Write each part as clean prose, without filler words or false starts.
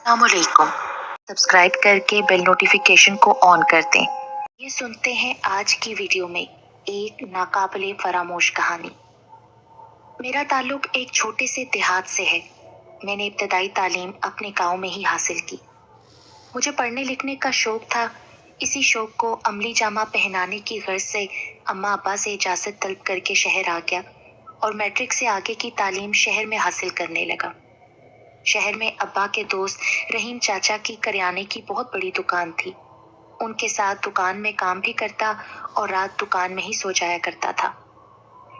अस्सलाम वालेकुम। सब्सक्राइब करके बेल नोटिफिकेशन को ऑन कर दें। ये सुनते हैं आज की वीडियो में एक नाकाबिले फरामोश कहानी। मेरा ताल्लुक एक छोटे से देहात से है। मैंने इब्तदाई तालीम अपने गांव में ही हासिल की। मुझे पढ़ने लिखने का शौक था। इसी शौक को अमली जामा पहनाने की गर्ज से अम्मा अब्बा से इजाज़त तलब करके शहर आ गया और मैट्रिक से आगे की तालीम शहर में हासिल करने लगा। शहर में अब्बा के दोस्त रहीम चाचा की करियाने की बहुत बड़ी दुकान थी। उनके साथ दुकान में काम भी करता और रात दुकान में ही सो जाया करता था।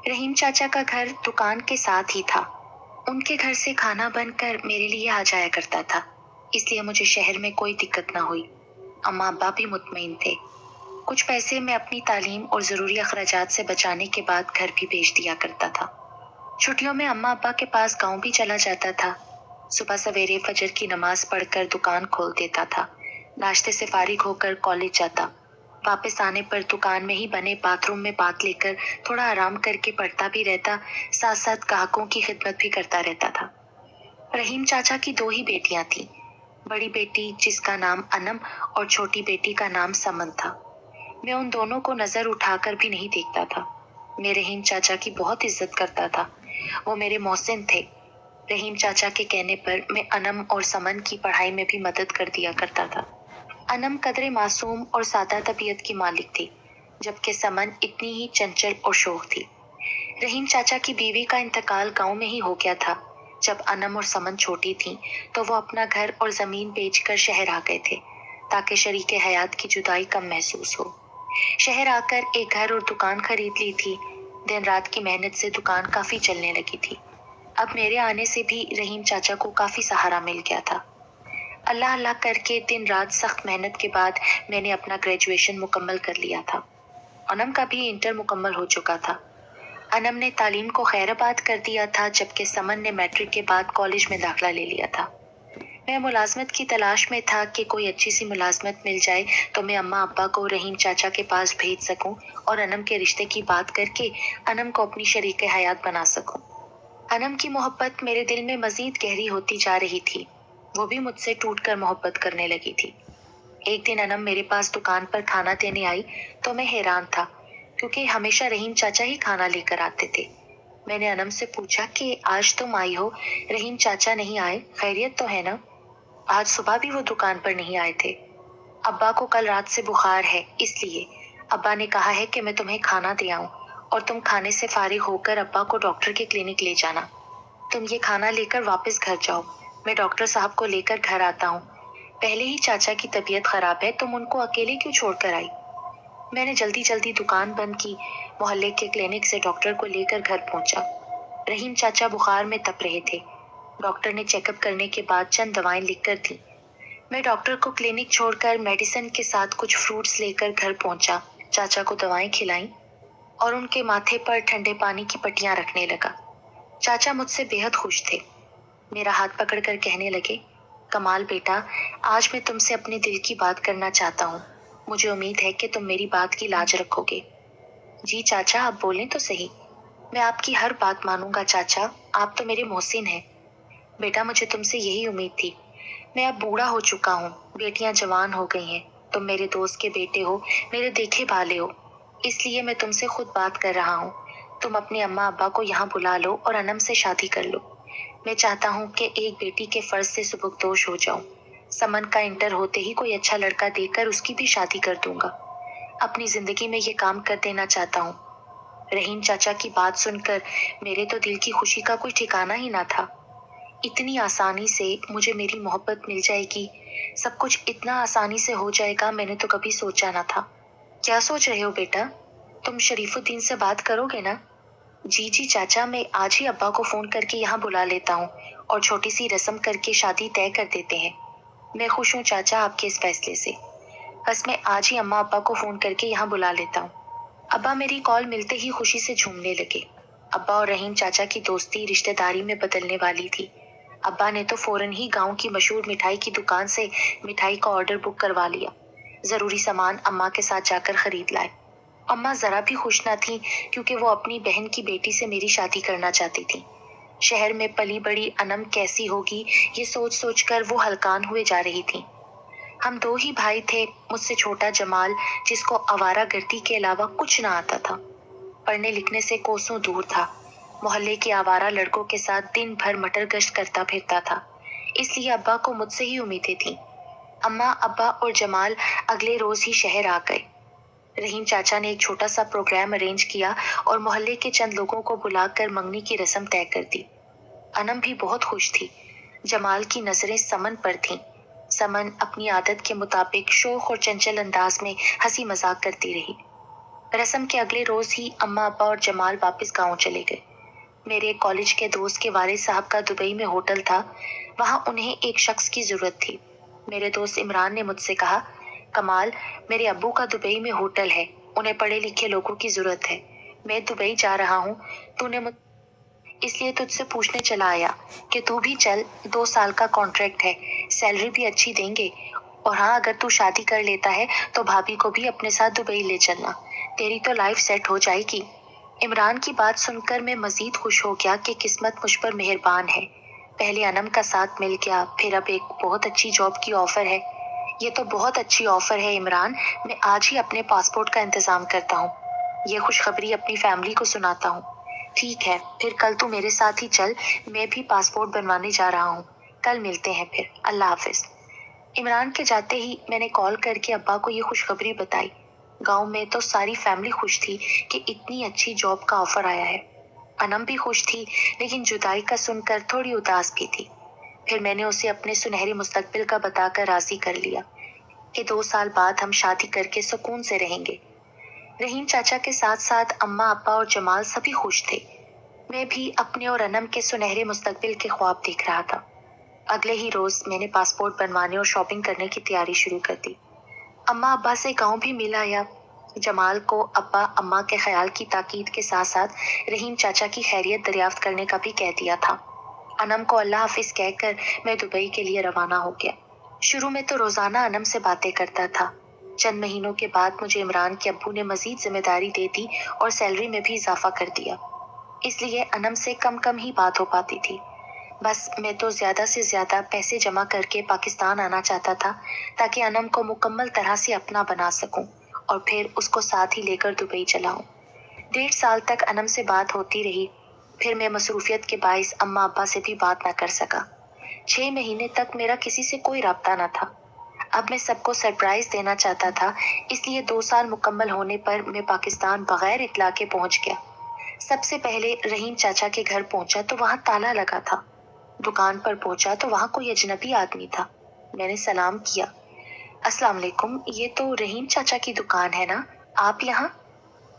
रहीम चाचा का घर दुकान के साथ ही था। उनके घर से खाना बनकर मेरे लिए आ जाया करता था, इसलिए मुझे शहर में कोई दिक्कत ना हुई। अम्मा अब्बा भी मुतमईन थे। कुछ पैसे मैं अपनी तालीम और ज़रूरी अखराजात से बचाने के बाद घर भी भेज दिया करता था। छुट्टियों में अम्मा अब्बा के पास गाँव भी चला जाता था। सुबह सवेरे फजर की नमाज पढ़कर दुकान खोल देता था। नाश्ते से फारिग होकर कॉलेज जाता। वापस आने पर दुकान में ही बने बाथरूम में बात लेकर थोड़ा आराम करके पढ़ता भी रहता, साथ साथ ग्राहकों की खिदमत भी करता रहता था। रहीम चाचा की दो ही बेटियां थीं। बड़ी बेटी जिसका नाम अनम और छोटी बेटी का नाम समन था। मैं उन दोनों को नजर उठाकर भी नहीं देखता था। मैं रहीम चाचा की बहुत इज्जत करता था। वो मेरे मोहसिन थे। रहीम चाचा के कहने पर मैं अनम और समन की पढ़ाई में भी मदद कर दिया करता था। अनम कदरे मासूम और सादा तबीयत की मालिक थी, जबकि समन इतनी ही चंचल और शौक थी। रहीम चाचा की बीवी का इंतकाल गांव में ही हो गया था। जब अनम और समन छोटी थीं, तो वो अपना घर और जमीन बेचकर शहर आ गए थे, ताकि शरीके हयात की जुदाई कम महसूस हो। शहर आकर एक घर और दुकान खरीद ली थी। दिन रात की मेहनत से दुकान काफी चलने लगी थी। अब मेरे आने से भी रहीम चाचा को काफी सहारा मिल गया था। अल्लाह अल्लाह करके दिन रात सख्त मेहनत के बाद मैंने अपना ग्रेजुएशन मुकम्मल कर लिया था। अनम का भी इंटर मुकम्मल हो चुका था। अनम ने तालीम को खैराबाद कर दिया था, जबकि समन ने मैट्रिक के बाद कॉलेज में दाखिला ले लिया था। मैं मुलाजमत की तलाश में था कि कोई अच्छी सी मुलाजमत मिल जाए तो मैं अम्मा अब्बा को रहीम चाचा के पास भेज सकूं और अनम के रिश्ते की बात करके अनम को अपनी शरीके हयात बना सकूं। अनम की मोहब्बत मेरे दिल में मजीद गहरी होती जा रही थी। वो भी मुझसे टूटकर मोहब्बत करने लगी थी। एक दिन अनम मेरे पास दुकान पर खाना देने आई तो मैं हैरान था, क्योंकि हमेशा रहीम चाचा ही खाना लेकर आते थे। मैंने अनम से पूछा कि आज तुम आई हो, रहीम चाचा नहीं आए, खैरियत तो है ना? आज सुबह भी वो दुकान पर नहीं आए थे। अब्बा को कल रात से बुखार है, इसलिए अब्बा ने कहा है कि मैं तुम्हें खाना दे आऊं और तुम खाने से फारिग होकर अब्बा को डॉक्टर के क्लिनिक ले जाना। तुम ये खाना लेकर वापस घर जाओ, मैं डॉक्टर साहब को लेकर घर आता हूँ। पहले ही चाचा की तबीयत खराब है, तुम उनको अकेले क्यों छोड़कर आई? मैंने जल्दी जल्दी दुकान बंद की, मोहल्ले के क्लिनिक से डॉक्टर को लेकर घर पहुंचा। रहीम चाचा बुखार में तप रहे थे। डॉक्टर ने चेकअप करने के बाद चंद दवाएं लिखकर दी। मैं डॉक्टर को क्लिनिक छोड़कर मेडिसिन के साथ कुछ फ्रूट्स लेकर घर पहुंचा। चाचा को दवाएं खिलाईं और उनके माथे पर ठंडे पानी की पट्टियां रखने लगा। चाचा मुझसे बेहद खुश थे। मेरा हाथ पकड़कर कहने लगे, कमाल बेटा, आज मैं तुमसे अपने दिल की बात करना चाहता हूँ। मुझे उम्मीद है कि तुम मेरी बात की लाज रखोगे। जी चाचा, आप बोलें तो सही। मैं आपकी हर बात मानूंगा चाचा, आप तो मेरे मोहसिन हैं। बेटा, मुझे तुमसे यही उम्मीद थी। मैं अब बूढ़ा हो चुका हूँ, बेटियां जवान हो गई हैं। तुम मेरे दोस्त के बेटे हो, मेरे देखे भाले हो, इसलिए मैं तुमसे खुद बात कर रहा हूँ। तुम अपने अम्मा अब्बा को यहाँ बुला लो और अनम से शादी कर लो। मैं चाहता हूँ कि एक बेटी के फर्ज से सुबकदोश हो जाऊं। समन का इंटर होते ही कोई अच्छा लड़का देखकर उसकी भी शादी कर दूंगा। अपनी जिंदगी में ये काम कर देना चाहता हूँ। रहीम चाचा की बात सुनकर मेरे तो दिल की खुशी का कोई ठिकाना ही ना था। इतनी आसानी से मुझे मेरी मोहब्बत मिल जाएगी, सब कुछ इतना आसानी से हो जाएगा, मैंने तो कभी सोचा ना था। क्या सोच रहे हो बेटा? तुम शरीफुद्दीन से बात करोगे ना? जी जी चाचा, मैं आज ही अब्बा को फोन करके यहाँ बुला लेता हूँ और छोटी सी रस्म करके शादी तय कर देते हैं। मैं खुश हूँ चाचा आपके इस फैसले से। बस मैं आज ही अम्मा अब्बा को फोन करके यहाँ बुला लेता हूँ। अब्बा मेरी कॉल मिलते ही खुशी से झूमने लगे। अब्बा और रहीम चाचा की दोस्ती रिश्तेदारी में बदलने वाली थी। अब्बा ने तो फौरन ही गांव की मशहूर मिठाई की दुकान से मिठाई का ऑर्डर बुक करवा लिया। जरूरी सामान अम्मा के साथ जाकर खरीद लाए। अम्मा जरा भी खुश ना थी, क्योंकि वो अपनी बहन की बेटी से मेरी शादी करना चाहती थी। शहर में पली बड़ी अनम कैसी होगी, ये सोच सोच कर वो हलकान हुए जा रही थी। हम दो ही भाई थे, मुझसे छोटा जमाल, जिसको आवारागर्दी के अलावा कुछ ना आता था। पढ़ने लिखने से कोसों दूर था। मोहल्ले के आवारा लड़कों के साथ दिन भर मटर गश्त करता फिरता था, इसलिए अब्बा को मुझसे ही उम्मीदें थीं। अम्मा, अब्बा और जमाल अगले रोज ही शहर आ गए। रहीम चाचा ने एक छोटा सा प्रोग्राम अरेंज किया और मोहल्ले के चंद लोगों को बुलाकर मंगनी की रस्म तय कर दी। अनम भी बहुत खुश थी। जमाल की नजरें समन पर थीं। समन अपनी आदत के मुताबिक शोख और चंचल अंदाज में हंसी मजाक करती रही। रस्म के अगले रोज ही अम्मा, अब्बा और जमाल वापस गांव चले गए। मेरे कॉलेज के दोस्त के वालिद साहब का दुबई में होटल था, वहां उन्हें एक शख्स की जरूरत थी। मेरे दोस्त इमरान ने मुझसे कहा, कमाल, मेरे अब्बू का दुबई में होटल है, उन्हें पढ़े लिखे लोगों की जरूरत है। मैं दुबई जा रहा हूँ, तूने मुझ इसलिए तुझसे पूछने चला आया कि तू भी चल। 2 साल का कॉन्ट्रैक्ट है, सैलरी भी अच्छी देंगे। और हाँ, अगर तू शादी कर लेता है तो भाभी को भी अपने साथ दुबई ले चलना, तेरी तो लाइफ सेट हो जाएगी। इमरान की बात सुनकर मैं मजीद खुश हो गया कि किस्मत मुझ पर मेहरबान है। पहले अनम का साथ मिल गया, फिर अब एक बहुत अच्छी जॉब की ऑफर है। ये तो बहुत अच्छी ऑफर है इमरान, मैं आज ही अपने पासपोर्ट का इंतजाम करता हूँ। ये खुशखबरी अपनी फैमिली को सुनाता हूँ। ठीक है, फिर कल तू मेरे साथ ही चल, मैं भी पासपोर्ट बनवाने जा रहा हूँ। कल मिलते हैं फिर, अल्लाह हाफिज। इमरान के जाते ही मैंने कॉल करके अब्बा को ये खुशखबरी बताई। गांव में तो सारी फैमिली खुश थी कि इतनी अच्छी जॉब का ऑफर आया है। अनम भी खुश थी, लेकिन जुदाई का सुनकर थोड़ी उदास भी थी। फिर मैंने उसे अपने सुनहरे मुस्तकबिल का बताकर राजी कर लिया कि 2 साल बाद हम शादी करके सुकून से रहेंगे। रहीम चाचा के साथ साथ अम्मा, अब्बा और जमाल सभी खुश थे। मैं भी अपने और अनम के सुनहरे मुस्तकबिल के ख्वाब देख रहा था। अगले ही रोज मैंने पासपोर्ट बनवाने और शॉपिंग करने की तैयारी शुरू कर दी। अम्मा अब्बा से गांव भी मिल आया। जमाल को अब्बा अम्मा के ख्याल की ताकीद के साथ साथ रहीम चाचा की खैरियत दरियाफ्त करने का भी कह दिया था। अनम को अल्लाह हाफिज कहकर मैं दुबई के लिए रवाना हो गया। शुरू में तो रोजाना अनम से बातें करता था। चंद महीनों के बाद मुझे इमरान के अब्बू ने मजीद जिम्मेदारी दे दी और सैलरी में भी इजाफा कर दिया, इसलिए अनम से कम कम ही बात हो पाती थी। बस मैं तो ज्यादा से ज्यादा पैसे जमा करके पाकिस्तान आना चाहता था, ताकि अनम को मुकम्मल तरह से अपना बना सकूं और फिर उसको साथ ही लेकर दुबई चलाऊं। 1.5 साल तक अनम से बात होती रही, फिर मैं मसरूफियत के बाइस अम्मा अब्बा से भी बात न कर सका। 6 महीने तक मेरा किसी से कोई राब्ता न था। अब मैं सबको सरप्राइज देना चाहता था, इसलिए 2 साल मुकम्मल होने पर मैं पाकिस्तान बगैर इत्तला के पहुंच गया। सबसे पहले रहीम चाचा के घर पहुंचा तो वहां ताला लगा था। दुकान पर पहुंचा तो वहां कोई अजनबी आदमी था। मैंने सलाम किया। अस्सलाम वालेकुम, ये तो रहीम चाचा की दुकान है ना, आप यहाँ?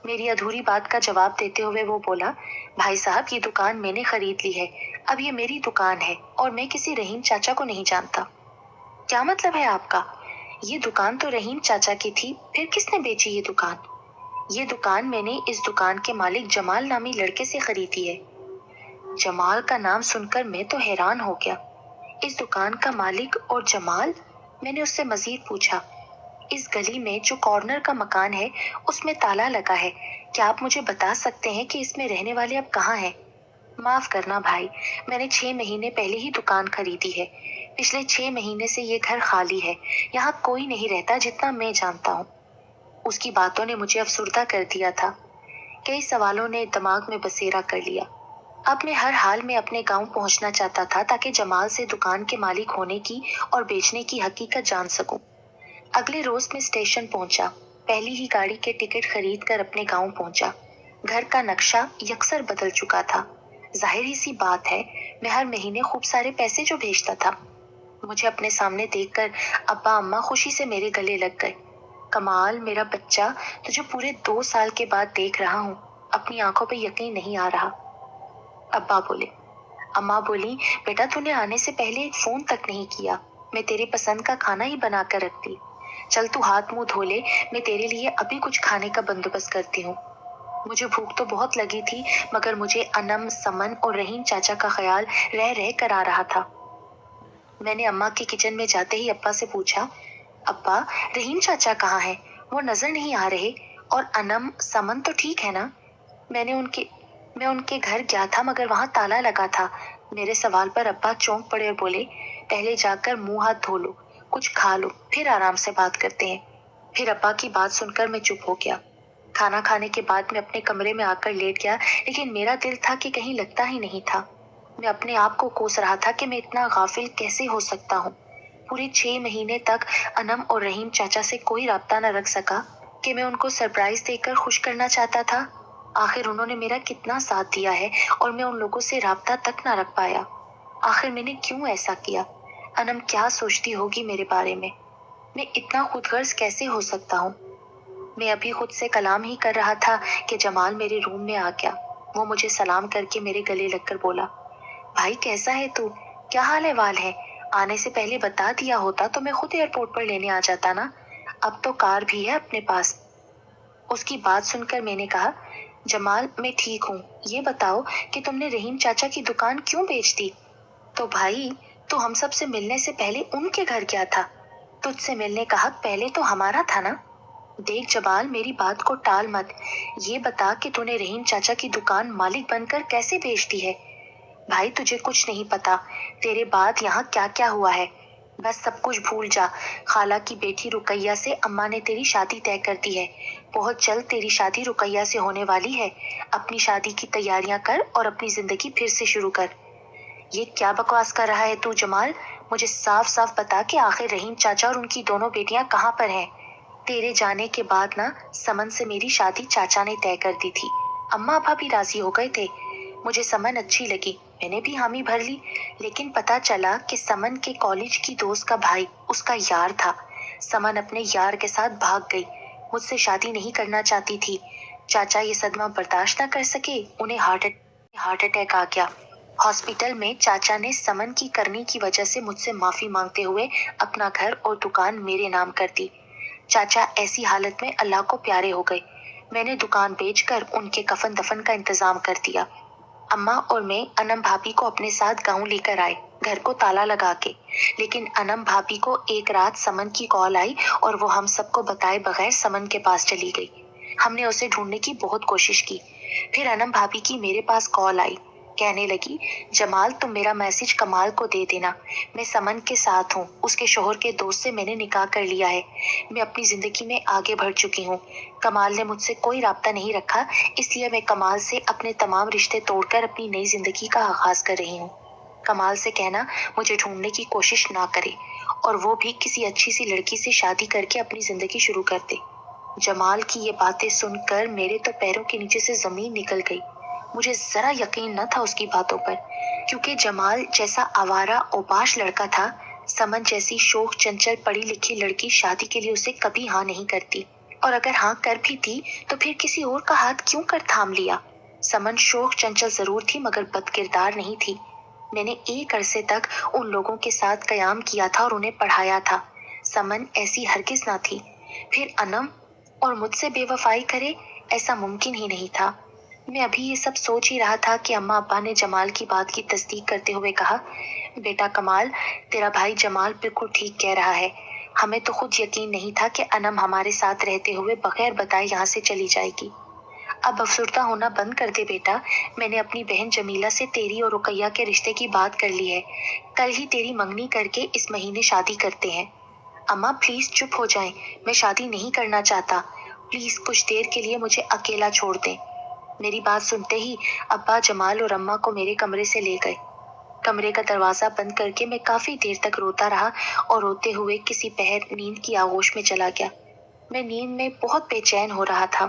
मेरी अधूरी बात का जवाब देते हुए वो बोला, भाई साहब, ये दुकान मैंने खरीद ली है, अब ये मेरी दुकान है और मैं किसी रहीम चाचा को नहीं जानता। क्या मतलब है आपका? ये दुकान तो रहीम चाचा की थी, फिर किसने बेची ये दुकान? ये दुकान मैंने इस दुकान के मालिक जमाल नामी लड़के से खरीदी है। जमाल का नाम सुनकर मैं तो हैरान हो गया। इस दुकान का मालिक और जमाल? मैंने उससे मजीद पूछा। इस गली में जो कॉर्नर का मकान है उसमें ताला लगा है, क्या आप मुझे बता सकते हैं कि इसमें रहने वाले अब कहाँ हैं? माफ करना भाई, मैंने 6 महीने पहले ही दुकान खरीदी है। पिछले 6 महीने से ये घर खाली है, यहाँ कोई नहीं रहता जितना मैं जानता हूँ। उसकी बातों ने मुझे अफसुर्दा कर दिया था। कई सवालों ने दिमाग में बसेरा कर लिया। अब मैं हर हाल में अपने गांव पहुंचना चाहता था, ताकि जमाल से दुकान के मालिक होने की और बेचने की हकीकत जान सकूं। अगले रोज मैं स्टेशन पहुंचा। पहली ही गाड़ी के टिकट खरीद कर अपने गांव पहुंचा। घर का नक्शा यकसर बदल चुका था। जाहिर ही सी बात है, मैं हर महीने खूब सारे पैसे जो भेजता था। मुझे अपने सामने देखकर अब्बा अम्मा खुशी से मेरे गले लग गए। कमाल, मेरा बच्चा, तुझे पूरे 2 साल के बाद देख रहा हूँ, अपनी आंखों पे यकीन नहीं आ रहा। अब्बा बोले। अम्मा बोली, बेटा, तूने आने से पहले एक फोन तक नहीं किया, मैं तेरे पसंद का खाना ही बना कर रखती। चल तू हाथ मुंह धो ले, मैं तेरे लिए अभी कुछ खाने का बंदोबस्त करती हूँ। मुझे भूख तो बहुत लगी थी, मगर मुझे अनम, समन और रहीम चाचा का ख्याल रह रह कर आ रहा था। मैंने अम्मा के किचन में जाते ही अब्बा से पूछा, अब्बा, रहीम चाचा कहाँ हैं? वो नजर नहीं आ रहे। और अनम, समन तो ठीक है ना? मैंने उनके मैं उनके घर गया था मगर वहाँ ताला लगा था। मेरे सवाल पर अब्बा चौंक पड़े और बोले, पहले जाकर मुंह हाथ धो लो, कुछ खा लो, फिर आराम से बात करते हैं। फिर अब्बा की बात सुनकर मैं चुप हो गया। खाना खाने के बाद मैं अपने कमरे में आकर लेट गया, लेकिन मेरा दिल था कि कहीं लगता ही नहीं था। मैं अपने आप को कोस रहा था कि मैं इतना गाफिल कैसे हो सकता हूँ। पूरे 6 महीने तक अनम और रहीम चाचा से कोई राब्ता न रख सका कि मैं उनको सरप्राइज देकर खुश करना चाहता था। आखिर उन्होंने मेरा कितना साथ दिया है और मैं उन लोगों से राब्ता तक ना रख पाया। आखिर मैंने क्यों ऐसा किया? अनम क्या सोचती होगी मेरे बारे में? मैं इतना खुदगर्ज कैसे हो सकता हूँ? मैं अभी खुद से कलाम ही कर रहा था कि जमाल मेरे रूम में आ गया। वो मुझे सलाम करके मेरे गले लगकर बोला, भाई कैसा है तू? क्या हाल है वाल है? आने से पहले बता दिया होता तो मैं खुद एयरपोर्ट पर लेने आ जाता ना। अब तो कार भी है अपने पास। उसकी बात सुनकर मैंने कहा, जमाल मैं ठीक हूँ, ये बताओ कि तुमने रहीम चाचा की दुकान क्यों बेच दी? तो भाई तू हम सब से मिलने से पहले उनके घर गया था। तुझसे मिलने का हक पहले तो हमारा था ना। देख जमाल, मेरी बात को टाल मत। ये बता कि तूने रहीम चाचा की दुकान मालिक बनकर कैसे बेच दी है? भाई तुझे कुछ नहीं पता, तेरे बाद यहाँ क्या क्या हुआ है। बस सब कुछ भूल जा। खाला की बेटी रुकैया से अम्मा ने तेरी शादी तय कर दी है। बहुत जल्द तेरी शादी रुकैया से होने वाली है। अपनी शादी की तैयारियां कर और अपनी जिंदगी फिर से शुरू कर। ये क्या बकवास कर रहा है तू जमाल? मुझे साफ साफ बता कि आखिर रहीम चाचा और उनकी दोनों बेटियां कहाँ पर हैं? तेरे जाने के बाद ना समन से मेरी शादी चाचा ने तय कर दी थी। अम्मा अब्बा भी राजी हो गए थे। मुझे समन अच्छी लगी, मैंने भी हामी भर ली। लेकिन पता चला कि समन के कॉलेज की दोस्त का भाई उसका यार था। समन अपने यार के साथ भाग गई, मुझसे शादी नहीं करना चाहती थी। चाचा ये सदमा बर्दाश्त न कर सके, उन्हें हार्ट अटैक आ गया। हॉस्पिटल में चाचा ने समन की करनी की वजह से मुझसे माफी मांगते हुए अपना घर और दुकान मेरे नाम कर दी। चाचा ऐसी हालत में अल्लाह को प्यारे हो गए। मैंने दुकान बेचकर उनके कफन दफन का इंतजाम कर दिया। अम्मा और मैं अनम भाभी को अपने साथ गांव लेकर आए, घर को ताला लगा के। लेकिन अनम भाभी को एक रात समन की कॉल आई और वो हम सबको बताए बगैर समन के पास चली गई। हमने उसे ढूंढने की बहुत कोशिश की। फिर अनम भाभी की मेरे पास कॉल आई, कहने लगी, जमाल तुम मेरा मैसेज कमाल को दे देना। मैं समन के साथ हूँ, उसके शोहर के दोस्त से मैंने निकाह कर लिया है। मैं अपनी जिंदगी में आगे बढ़ चुकी हूँ। कमाल ने मुझसे कोई राब्ता नहीं रखा, इसलिए मैं कमाल से अपने तमाम रिश्ते तोड़कर अपनी नई जिंदगी का आगाज कर रही हूँ। कमाल से कहना मुझे ढूंढने की कोशिश ना करे और वो भी किसी अच्छी सी लड़की से शादी करके अपनी जिंदगी शुरू कर दे। जमाल की ये बातें सुनकर मेरे तो पैरों के नीचे से जमीन निकल गई। मुझे जरा यकीन न था उसकी बातों पर, क्योंकि जमाल जैसा आवारा औबाश लड़का था, समन जैसी शोख चंचल पढ़ी लिखी लड़की शादी के लिए उसे कभी हाँ नहीं करती। और अगर हाँ कर भी थी तो फिर किसी और का हाथ क्यों कर थाम लिया? समन शोख चंचल जरूर थी मगर बदकिरदार नहीं थी। मैंने एक अरसे तक उन लोगों के साथ कयाम किया था और उन्हें पढ़ाया था। समन ऐसी हरगिज ना थी। फिर अनम और मुझसे बेवफाई करे, ऐसा मुमकिन ही नहीं था। मैं अभी ये सब सोच ही रहा था कि अम्मा अब्बा ने जमाल की बात की तस्दीक करते हुए कहा, बेटा कमाल, तेरा भाई जमाल बिल्कुल ठीक कह रहा है। हमें तो खुद यकीन नहीं था कि अनम हमारे साथ रहते हुए बगैर बताए यहाँ से चली जाएगी। अब अफसुर्दा होना बंद कर दे बेटा। मैंने अपनी बहन जमीला से तेरी और रुकैया के रिश्ते की बात कर ली है। कल ही तेरी मंगनी करके इस महीने शादी करते हैं। अम्मा प्लीज चुप हो जाएं, मैं शादी नहीं करना चाहता। प्लीज कुछ देर के लिए मुझे अकेला छोड़ दें। मेरी बात सुनते ही अब्बा जमाल और अम्मा को मेरे कमरे से ले गए। कमरे का दरवाजा बंद करके मैं काफी देर तक रोता रहा और रोते हुए किसी पहर नींद की आगोश में चला गया। मैं नींद में बहुत बेचैन हो रहा था।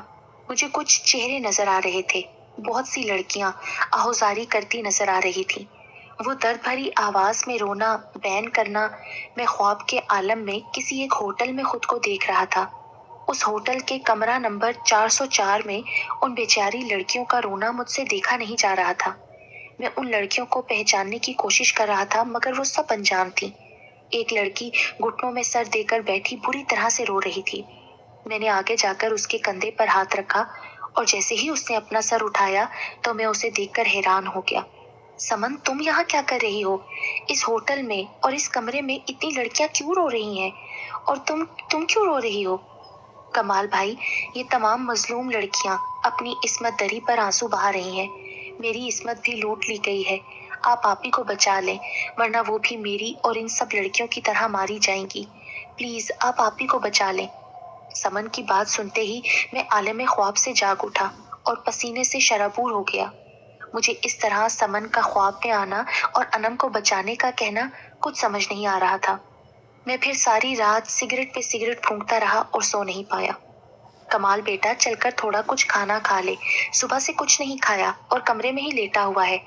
मुझे कुछ चेहरे नजर आ रहे थे। बहुत सी लड़कियां आहुजारी करती नजर आ रही थी। वो दर्द भरी आवाज में रोना बैन करना। मैं ख्वाब के आलम में किसी एक होटल में खुद को देख रहा था। उस होटल के कमरा नंबर 404 में उन बेचारी लड़कियों का रोना मुझसे देखा नहीं जा रहा था। मैं उन लड़कियों को पहचानने की कोशिश कर रहा था मगर वो सब अनजान थी। एक लड़की घुटनों में सर देकर बैठी बुरी तरह से रो रही थी। मैंने आगे जाकर उसके कंधे पर हाथ रखा और जैसे ही उसने अपना सर उठाया तो मैं उसे देखकर हैरान हो गया। समन, तुम यहाँ क्या कर रही हो? इस होटल में और इस कमरे में इतनी लड़कियां क्यों रो रही हैं? और तुम क्यों रो रही हो? कमाल भाई, ये तमाम मजलूम लड़कियां अपनी इस्मत दरी पर आंसू बहा रही हैं। मेरी इस्मत भी लूट ली गई है। आप ही को बचा लें, वरना वो भी मेरी और इन सब लड़कियों की तरह मारी जाएंगी। प्लीज आप ही को बचा लें। समन की बात सुनते ही मैं आलम ख्वाब से जाग उठा और पसीने से शराबूर हो गया। मुझे इस तरह समन का ख्वाब में आना और अनम को बचाने का कहना कुछ समझ नहीं आ रहा था। मैं फिर सारी रात सिगरेट पे सिगरेट फूंकता रहा और सो नहीं पाया। कमाल बेटा, चलकर थोड़ा कुछ खाना खा ले। सुबह से कुछ नहीं खाया और कमरे में ही लेटा हुआ है।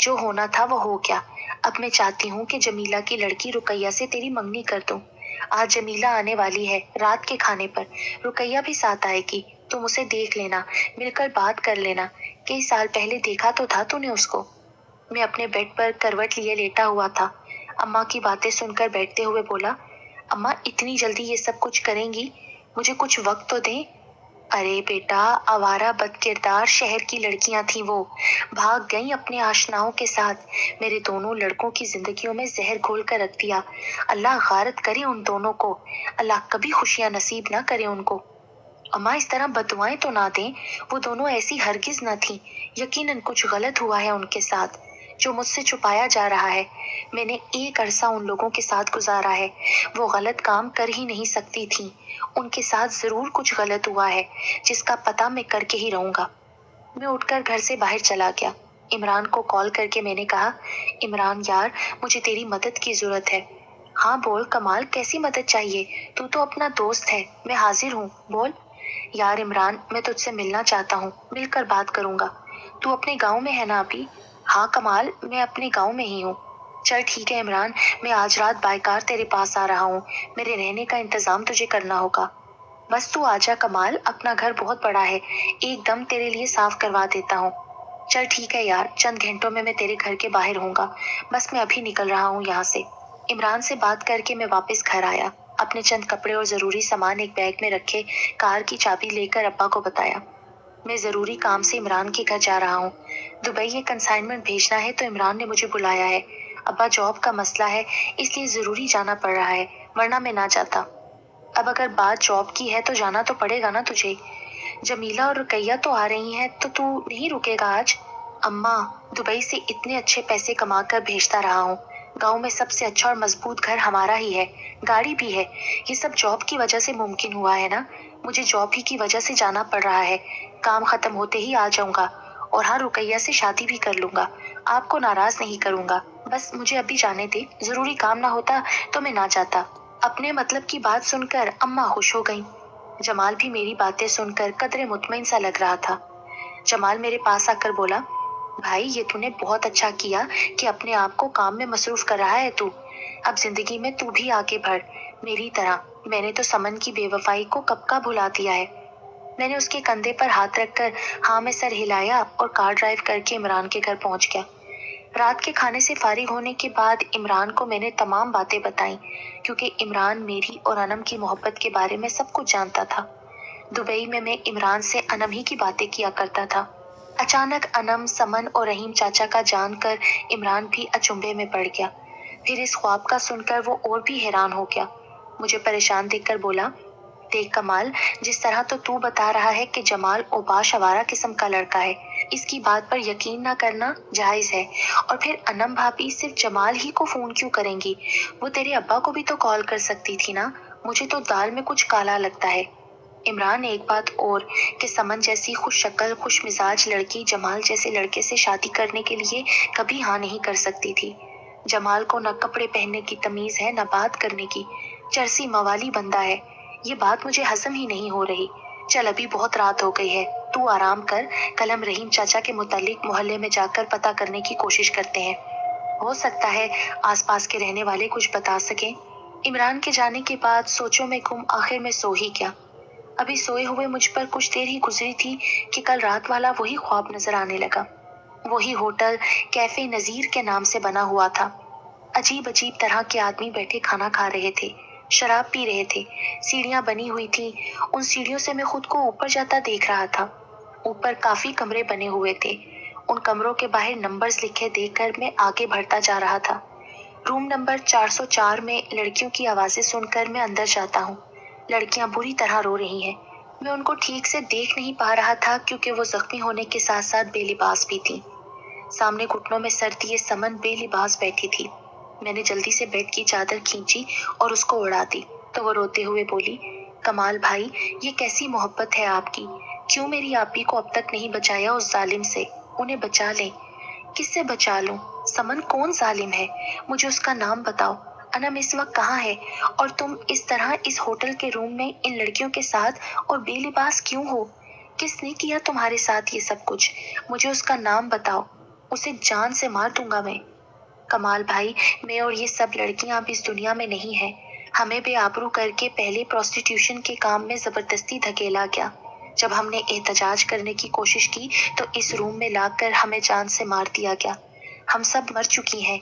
जो होना था वो हो गया। अब मैं चाहती हूँ कि जमीला की लड़की रुकैया से तेरी मंगनी कर दूं। आज जमीला आने वाली है रात के खाने पर। रुकैया भी साथ आएगी। तुम उसे देख लेना, मिलकर बात कर लेना। कई साल पहले देखा तो था तूने उसको। मैं अपने बेड पर करवट लिए लेटा हुआ था। अम्मा की बातें सुनकर बैठते हुए बोला, अम्मा इतनी जल्दी ये सब कुछ करेंगी? मुझे कुछ वक्त तो दें। अरे बेटा, आवारा बदकिरदार शहर की लड़कियां थीं वो। भाग गईं अपने आशनाओं के साथ। मेरे दोनों लड़कों की जिंदगियों में जहर घोल कर रख दिया। अल्लाह गारत करे उन दोनों को। अल्लाह कभी खुशियां नसीब ना करे उनको। अम्मा इस तरह बदुआएं तो ना दें। वो दोनों ऐसी हरगिज न थीं। यकीनन कुछ गलत हुआ है उनके साथ, जो मुझसे छुपाया जा रहा है। मैंने एक अरसा उन लोगों के साथ गुजारा है। वो गलत काम कर ही नहीं सकती थीं। उनके साथ जरूर कुछ गलत हुआ है, जिसका पता मैं करके ही रहूंगा। मैं उठकर घर से बाहर चला गया। इमरान को कॉल करके मैंने कहा, इमरान यार, मुझे तेरी मदद की जरूरत है। हाँ बोल कमाल, कैसी मदद चाहिए? तू तो अपना दोस्त है, मैं हाजिर हूँ, बोल। यार इमरान, मैं तुझसे मिलना चाहता हूँ, मिलकर बात करूंगा। तू अपने गांव में है ना अभी? हाँ कमाल, मैं अपने गांव में ही हूँ। चल ठीक है इमरान, मैं आज रात बाइकार तेरे पास आ रहा हूँ। मेरे रहने का इंतजाम तुझे करना होगा। बस तू आजा कमाल, अपना घर बहुत बड़ा है, एकदम तेरे लिए साफ करवा देता हूँ। चल ठीक है यार, चंद घंटों में मैं तेरे घर के बाहर होऊंगा। बस मैं अभी निकल रहा हूँ यहाँ से। इमरान से बात करके मैं वापस घर आया। अपने चंद कपड़े और जरूरी सामान एक बैग में रखे कार की चाबी लेकर अब्बा को बताया। मैं जरूरी काम से इमरान के घर जा रहा हूँ। दुबई ये कंसाइनमेंट भेजना है तो इमरान ने मुझे बुलाया है। अब्बा जॉब का मसला है, इसलिए जरूरी जाना पड़ रहा है, वरना मैं ना जाता। अब अगर बात जॉब की है तो जाना तो पड़ेगा ना तुझे। जमीला और रुकैया तो आ रही हैं, तो तू नहीं रुकेगा आज? अम्मा, दुबई से इतने अच्छे पैसे कमा कर भेजता रहा हूँ। गांव में सबसे अच्छा और मजबूत घर हमारा ही है, गाड़ी भी है। ये सब जॉब की वजह से मुमकिन हुआ है ना। मुझे जॉब ही की वजह से जाना पड़ रहा है। काम खत्म होते ही आ जाऊंगा। और हाँ, रुकैया से शादी भी कर लूंगा। आपको नाराज नहीं करूंगा। बस मुझे अभी जाने दे, जरूरी काम ना होता तो मैं ना जाता। अपने मतलब की बात सुनकर अम्मा खुश हो गईं। जमाल भी मेरी बातें सुनकर कदरे मुतमईन सा लग रहा था। जमाल मेरे पास आकर बोला, भाई ये तूने बहुत अच्छा किया कि अपने आप को काम में मसरूफ कर रहा है तू। अब जिंदगी में तू भी आगे बढ़, मेरी तरह। मैंने तो समन की बेवफाई को कब का भुला दिया है। मैंने उसके कंधे पर हाथ रखकर हाँ में सर हिलाया और कार ड्राइव करके इमरान के घर पहुंच गया। रात के खाने से फारिग होने के बाद इमरान को मैंने तमाम बातें बताईं, क्योंकि इमरान मेरी और अनम की मोहब्बत के बारे में सब कुछ जानता था। दुबई में मैं इमरान से अनम ही की बातें किया करता था। अचानक अनम, समन और रहीम चाचा का जानकर इमरान भी अचंभे में पड़ गया। फिर इस ख्वाब का सुनकर वो और भी हैरान हो गया। मुझे परेशान देखकर बोला, देख कमाल, जिस तरह तो तू बता रहा है कि जमाल ओबाश आवारा किस्म का लड़का है, इसकी बात पर यकीन ना करना जायज है। और फिर अनम भाभी सिर्फ जमाल ही को फोन क्यों करेंगी? वो तेरे अब्बा को भी तो कॉल कर सकती थी ना। मुझे तो दाल में कुछ काला लगता है। इमरान, एक बात और, कि समन जैसी खुश शक्ल खुश मिजाज लड़की जमाल जैसे लड़के से शादी करने के लिए कभी हाँ नहीं कर सकती थी। जमाल को न कपड़े पहनने की तमीज है, न बात करने की। चरसी मवाली बंदा है। ये बात मुझे हजम ही नहीं हो रही। चल अभी बहुत रात हो गई है, तू आराम कर। कल हम रहीम चाचा के मुतालिक मोहल्ले में जाकर पता करने की कोशिश करते हैं। हो सकता है आसपास के रहने वाले कुछ बता सकें। इमरान के जाने के बाद सोचों में गुम आखिर में सो ही गया। अभी सोए हुए मुझ पर कुछ देर ही गुजरी थी कि कल रात वाला वही ख्वाब नजर आने लगा। वही होटल कैफे नजीर के नाम से बना हुआ था। अजीब अजीब तरह के आदमी बैठे खाना खा रहे थे, शराब पी रहे थे। सीढ़ियां बनी हुई थी, उन सीढ़ियों से मैं खुद को ऊपर जाता देख रहा था। ऊपर काफी कमरे बने हुए थे। उन कमरों के बाहर नंबर्स लिखे देखकर मैं आगे बढ़ता जा रहा था। रूम नंबर 404 में लड़कियों की आवाजें सुनकर मैं अंदर जाता हूँ। लड़कियां बुरी तरह रो रही हैं। मैं उनको ठीक से देख नहीं पा रहा था, क्योंकि वो जख्मी होने के साथ साथ बेलिबास भी थी। सामने घुटनों में सर दिए समन बेलिबास बैठी थी। मैंने जल्दी से बेड की चादर खींची और उसको उड़ा दी तो वो रोते हुए बोली, कमाल भाई, ये कैसी मोहब्बत है आपकी? क्यों मेरी आपी को अब तक नहीं बचाया उस जालिम से? उन्हें बचा लें। किससे बचा लूं? समन कौन जालिम है? मुझे उसका नाम बताओ। अनम इस वक्त कहाँ है? और तुम इस तरह इस होटल के रूम में इन लड़कियों के साथ और बेलिबास क्यों हो? किसने किया तुम्हारे साथ ये सब कुछ? मुझे उसका नाम बताओ, उसे जान से मार दूंगा मैं। कमाल भाई, मैं और ये सब लड़कियां अब इस दुनिया में नहीं है। हमें बेआबरू करके पहले प्रोस्टिट्यूशन के काम में जबरदस्ती धकेला गया। जब हमने एहतजाज करने की कोशिश की तो इस रूम में लाकर हमें जान से मार दिया गया। हम सब मर चुकी हैं।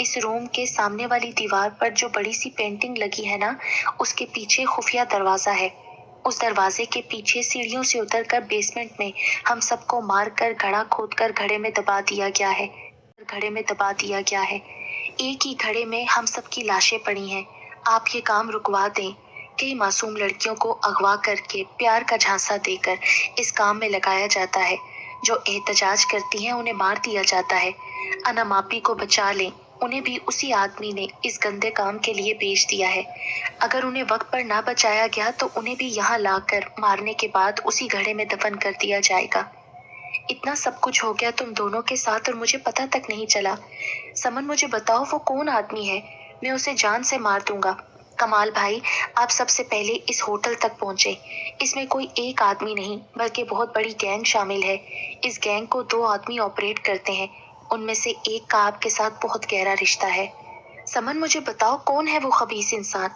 इस रूम के सामने वाली दीवार पर जो बड़ी सी पेंटिंग लगी है ना, उसके पीछे खुफिया दरवाजा है। उस दरवाजे के पीछे सीढ़ियों से उतरकर बेसमेंट में हम सबको मारकर घड़ा खोदकर घड़े में दबा दिया गया है। एक ही घड़े में हम सबकी लाशें पड़ी हैं। आप ये काम रुकवा दें। कई मासूम लड़कियों को अगवा करके प्यार का झांसा देकर इस काम में लगाया जाता है। जो एहतजाज करती हैं उन्हें मार दिया जाता है। अनम आपी को बचा लें। उन्हें भी उसी आदमी ने इस गंदे काम के लिए भेज दिया है। अगर उन्हें वक्त पर ना बचाया गया तो उन्हें भी यहाँ लाकर मारने के बाद उसी घड़े में दफन कर दिया जाएगा। इतना सब कुछ हो गया तुम दोनों के साथ और मुझे पता तक नहीं चला। समन, मुझे बताओ वो कौन आदमी है? मैं उसे जान से मार दूंगा। कमाल भाई, आप सबसे पहले इस होटल तक पहुंचे। इसमें कोई एक आदमी नहीं बल्कि बहुत बड़ी गैंग शामिल है। इस गैंग को 2 आदमी ऑपरेट करते हैं। उनमें से एक का आपके साथ बहुत गहरा रिश्ता है। समन, मुझे बताओ कौन है वो खबीस इंसान?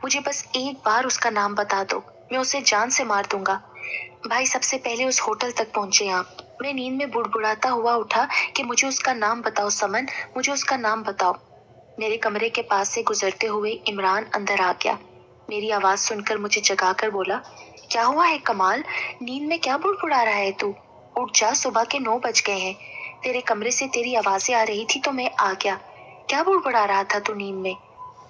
मुझे बस एक बार उसका नाम बता दो, मैं उसे जान से मार दूंगा। भाई, सबसे पहले उस होटल तक पहुंचे आप। मैं नींद में बुड़बुड़ाता हुआ उठा कि मुझे उसका नाम बताओ समन, मुझे उसका नाम बताओ। मेरे कमरे के पास से गुजरते हुए इमरान अंदर आ गया। मेरी आवाज सुनकर मुझे जगाकर बोला, क्या हुआ है कमाल? नींद में क्या बुड़बुड़ा रहा है तू? उठ जा, सुबह के 9 बज गए हैं। तेरे कमरे से तेरी आवाजें आ रही थी तो मैं आ गया। क्या बुड़बुड़ा रहा था तू नींद में?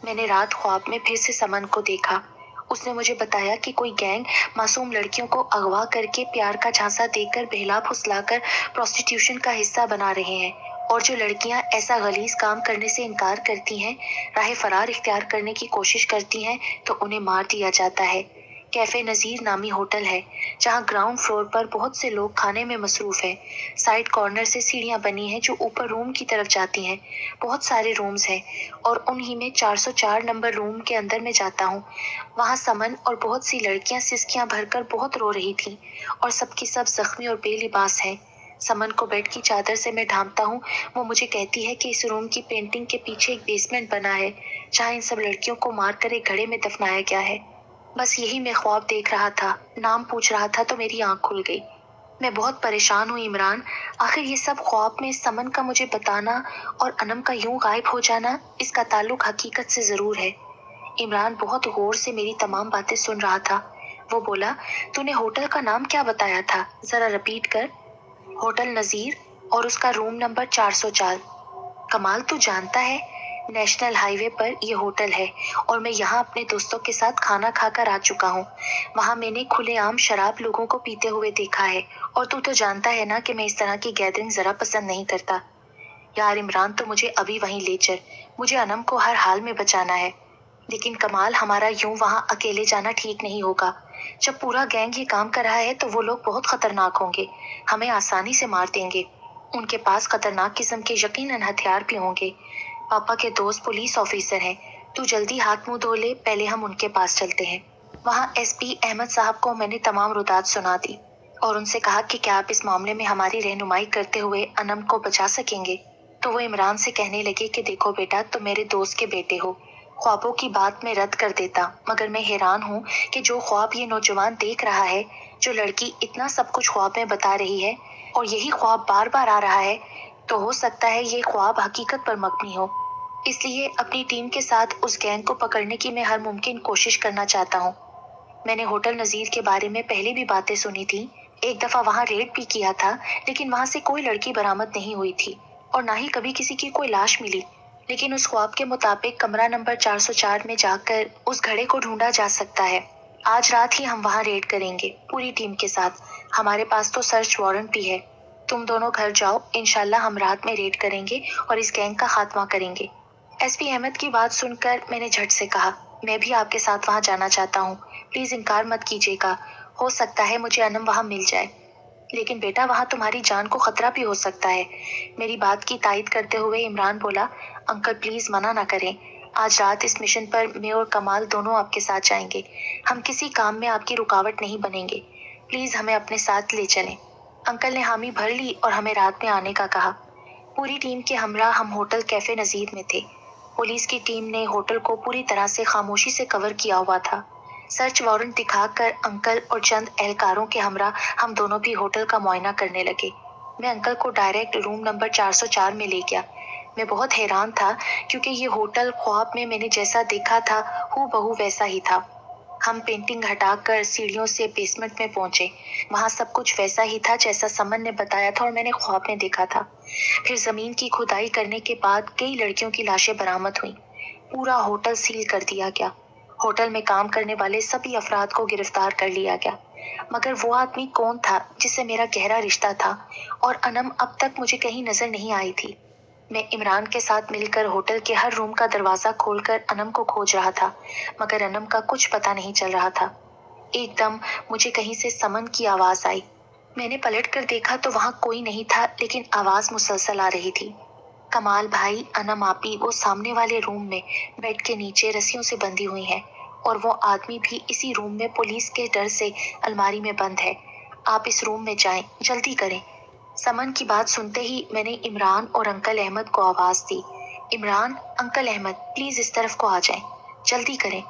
मैंने रात ख्वाब में फिर से समन को देखा। उसने मुझे बताया कि कोई गैंग मासूम लड़कियों को अगवा करके प्यार का झांसा देकर बहला फुसलाकर प्रोस्टिट्यूशन का हिस्सा बना रहे हैं, और जो लड़कियां ऐसा गलीज काम करने से इनकार करती हैं, राह फरार इख्तियार करने की कोशिश करती हैं, तो उन्हें मार दिया जाता है। कैफे नज़ीर नामी होटल है जहां ग्राउंड फ्लोर पर बहुत से लोग खाने में मसरूफ हैं। साइड कॉर्नर से सीढ़ियां बनी हैं जो ऊपर रूम की तरफ जाती हैं। बहुत सारे रूम्स हैं और उन्हीं में 404 नंबर रूम के अंदर मैं जाता हूँ। वहाँ समन और बहुत सी लड़कियां सिसकियां भरकर बहुत रो रही थीं और सबकी सब जख्मी और बेलिबास हैं। समन को बेड की चादर से मैं ढांपता हूँ। वो मुझे कहती है कि इस रूम की पेंटिंग के पीछे एक बेसमेंट बना है जहाँ इन सब लड़कियों को मारकर एक घड़े में दफनाया गया है। बस यही मैं ख्वाब देख रहा था। नाम पूछ रहा था तो मेरी आंख खुल गई। मैं बहुत परेशान हूँ इमरान। आखिर ये सब ख्वाब में समन का मुझे बताना और अनम का यूं गायब हो जाना, इसका ताल्लुक हकीकत से जरूर है। इमरान बहुत गौर से मेरी तमाम बातें सुन रहा था। वो बोला, तूने होटल का नाम क्या बताया था? जरा रिपीट कर। होटल नज़ीर और उसका रूम नंबर 404। कमाल, तू जानता है नेशनल हाईवे पर ये होटल है और मैं यहाँ अपने दोस्तों के साथ खाना खाकर आ चुका हूँ। वहाँ मैंने खुलेआम शराब लोगों को पीते हुए देखा है, और तू तो जानता है ना कि मैं इस तरह की गैदरिंग जरा पसंद नहीं करता। यार इमरान, तो मुझे अभी वहीं ले चल। मुझे अनम को हर हाल में बचाना है। लेकिन कमाल, हमारा यूं वहाँ अकेले जाना ठीक नहीं होगा। जब पूरा गैंग ये काम कर रहा है तो वो लोग बहुत खतरनाक होंगे। हमें आसानी से मार देंगे। उनके पास खतरनाक किस्म के यकीनन हथियार भी होंगे। पापा के दोस्त पुलिस ऑफिसर हैं। तू जल्दी हाथ मुंह धो ले, पहले हम उनके पास चलते हैं। वहाँ एसपी अहमद साहब को मैंने तमाम रुदात सुना दी और उनसे कहा कि क्या आप इस मामले में हमारी रहनुमाई करते हुए अनम को बचा सकेंगे। तो वो इमरान से कहने लगे कि देखो बेटा, तुम मेरे दोस्त के बेटे हो। ख्वाबों की बात मैं रद्द कर देता, मगर मैं हैरान हूँ कि जो ख्वाब ये नौजवान देख रहा है, जो लड़की इतना सब कुछ ख्वाब में बता रही है और यही ख्वाब बार बार आ रहा है, तो हो सकता है ये ख्वाब हकीकत पर मबनी हो। इसलिए अपनी टीम के साथ उस गैंग को पकड़ने की मैं हर मुमकिन कोशिश करना चाहता हूँ। मैंने होटल नज़ीर के बारे में पहले भी बातें सुनी थी। एक दफ़ा वहाँ रेड भी किया था, लेकिन वहाँ से कोई लड़की बरामद नहीं हुई थी और ना ही कभी किसी की कोई लाश मिली। लेकिन उस ख्वाब के मुताबिक कमरा नंबर 404 में जाकर उस घड़े को ढूंढा जा सकता है। आज रात ही हम वहाँ रेड करेंगे पूरी टीम के साथ। हमारे पास तो सर्च वारंट भी है। तुम दोनों घर जाओ, इंशाल्लाह हम रात में रेड करेंगे और इस गैंग का खात्मा करेंगे। एसपी अहमद की बात सुनकर मैंने झट से कहा, मैं भी आपके साथ वहाँ जाना चाहता हूँ, प्लीज इनकार मत कीजिएगा, हो सकता है मुझे अनम वहाँ मिल जाए। लेकिन बेटा वहाँ तुम्हारी जान को खतरा भी हो सकता है। मेरी बात की तायद करते हुए इमरान बोला, अंकल प्लीज मना ना करें, आज रात इस मिशन पर मैं और कमाल दोनों आपके साथ जाएंगे, हम किसी काम में आपकी रुकावट नहीं बनेंगे, प्लीज हमें अपने साथ ले चलें। अंकल ने हामी भर ली और हमें रात में आने का कहा। पूरी टीम के हमरा हम होटल कैफे नजीर में थे। पुलिस की टीम ने होटल को पूरी तरह से खामोशी से कवर किया हुआ था। सर्च वारंट दिखाकर अंकल और चंद एहलकारों के हमरा हम दोनों भी होटल का मुआयना करने लगे। मैं अंकल को डायरेक्ट रूम नंबर 404 में ले गया। मैं बहुत हैरान था क्योंकि ये होटल ख्वाब में मैंने जैसा देखा था हूबहू वैसा ही था। हम पेंटिंग हटाकर सीढ़ियों से बेसमेंट में पहुंचे। वहाँ सब कुछ वैसा ही था जैसा समन ने बताया था और मैंने ख्वाब में देखा था। फिर जमीन की खुदाई करने के बाद कई लड़कियों की लाशें बरामद हुई। पूरा होटल सील कर दिया गया। होटल में काम करने वाले सभी अफराद को गिरफ्तार कर लिया गया, मगर वो आदमी कौन था जिससे मेरा गहरा रिश्ता था और अनम अब तक मुझे कहीं नजर नहीं आई थी। मैं इमरान के साथ मिलकर होटल के हर रूम का दरवाजा खोलकर अनम को खोज रहा था, मगर अनम का कुछ पता नहीं चल रहा था। एकदम मुझे कहीं से समन की आवाज आई। मैंने पलट कर देखा तो वहां कोई नहीं था, लेकिन आवाज मुसलसल आ रही थी। कमाल भाई, अनम आपी वो सामने वाले रूम में बेड के नीचे रस्सियों से बंधी हुई है और वो आदमी भी इसी रूम में पुलिस के डर से अलमारी में बंद है। आप इस रूम में जाएं, जल्दी करें। समन की बात सुनते ही मैंने इमरान और अंकल अहमद को आवाज दी। इमरान, अंकल अहमद प्लीज इस तरफ को आ जाएं, जल्दी करें।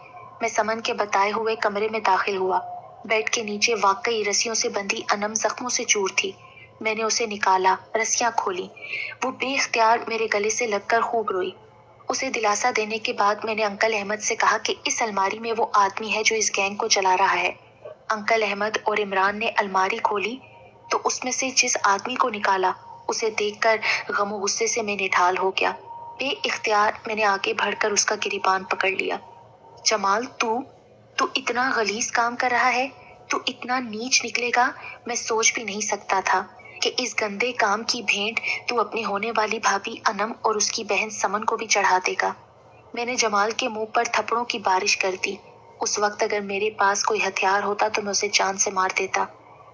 मैं समन के बताए हुए कमरे में दाखिल हुआ। बेड के नीचे वाकई रस्सियों से बंधी अनम जख्मों से चूर थी। मैंने उसे निकाला, रस्सियां खोली। वो बेख्तियार मेरे गले से लगकर खूब रोई। उसे दिलासा देने के बाद मैंने अंकल अहमद से कहा कि इस अलमारी में वो आदमी है जो इस गैंग को चला रहा है। अंकल अहमद और इमरान ने अलमारी खोली तो उसमें से जिस आदमी को निकाला उसे देखकर गमो गुस्से से मैं निढाल हो गया। बेइख्तियार मैंने आगे बढ़कर उसका गिरीबान पकड़ लिया। जमाल, तू तू इतना गलीज काम कर रहा है, तू इतना नीच निकलेगा, मैं सोच भी नहीं सकता था कि इस गंदे काम की भेंट तू अपनी होने वाली भाभी अनम और उसकी बहन समन को भी चढ़ा देगा। मैंने जमाल के मुंह पर थप्पड़ों की बारिश कर दी। उस वक्त अगर मेरे पास कोई हथियार होता तो मैं उसे जान से मार देता।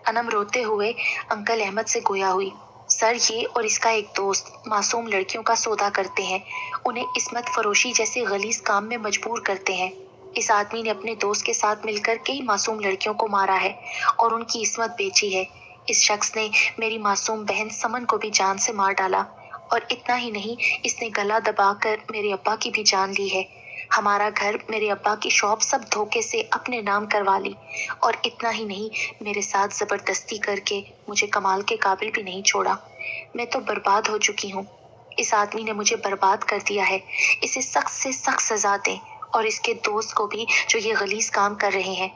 अनम रोते हुए अंकल अहमद से गोया हुई, सर ये और इसका एक दोस्त मासूम लड़कियों का सौदा करते हैं, उन्हें इस्मत फरोशी जैसे गलीज काम में मजबूर करते हैं। इस आदमी ने अपने दोस्त के साथ मिलकर कई मासूम लड़कियों को मारा है और उनकी इस्मत बेची है। इस शख्स ने मेरी मासूम बहन समन को भी जान से मार डाला और इतना ही नहीं, इसने गला दबाकर मेरे अब्बा की भी जान ली है। हमारा घर, मेरे अब्बा की शॉप सब धोखे से अपने नाम करवा ली और इतना ही नहीं, मेरे साथ जबरदस्ती करके मुझे कमाल के काबिल भी नहीं छोड़ा। मैं तो बर्बाद हो चुकी हूँ। इस आदमी ने मुझे बर्बाद कर दिया है। इसे सख्त से सख्त सजा दें और इसके दोस्त को भी जो ये गलीज काम कर रहे हैं।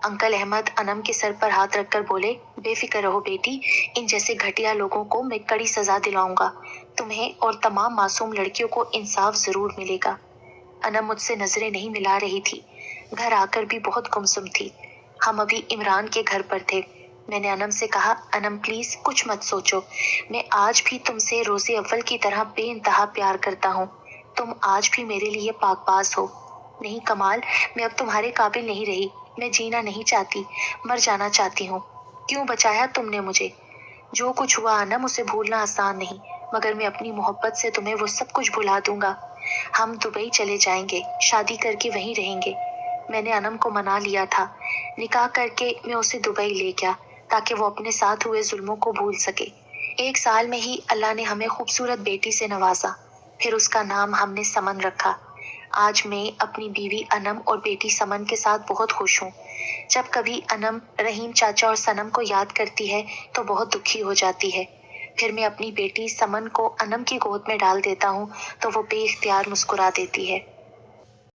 अंकल अहमद अनम के सर पर हाथ रखकर बोले, बेफिक्र रहो बेटी, इन जैसे घटिया लोगों को मैं कड़ी सजा दिलाऊंगा। तुम्हें और तमाम मासूम लड़कियों को इंसाफ जरूर मिलेगा। अनम मुझसे नजरें नहीं मिला रही थी। घर आकर भी बहुत गुमसुम थी। हम अभी इमरान के घर पर थे। मैंने अनम से कहा, अनम प्लीज कुछ मत सोचो, मैं आज भी तुमसे रोजे अव्वल की तरह बेइंतहा प्यार करता हूँ। तुम आज भी मेरे लिए पाकबाज हो। नहीं कमाल, मैं अब तुम्हारे काबिल नहीं रही। मैं जीना नहीं चाहती, मर जाना चाहती हूँ। क्यों बचाया तुमने मुझे? जो कुछ हुआ अनम, उसे भूलना आसान नहीं, मगर मैं अपनी मोहब्बत से तुम्हें वो सब कुछ भुला दूंगा। हम दुबई चले जाएंगे, शादी करके वहीं रहेंगे। मैंने अनम को मना लिया था। निकाह करके मैं उसे दुबई ले गया ताकि वो अपने साथ हुए जुल्मों को भूल सके। 1 साल में ही अल्लाह ने हमें खूबसूरत बेटी से नवाजा। फिर उसका नाम हमने समन रखा। आज मैं अपनी बीवी अनम और बेटी समन के साथ बहुत खुश हूँ। जब कभी अनम रहीम चाचा और सनम को याद करती है तो बहुत दुखी हो जाती है। फिर मैं अपनी बेटी समन को अनम की गोद में डाल देता हूँ तो वो बेइख्तियार मुस्कुरा देती है।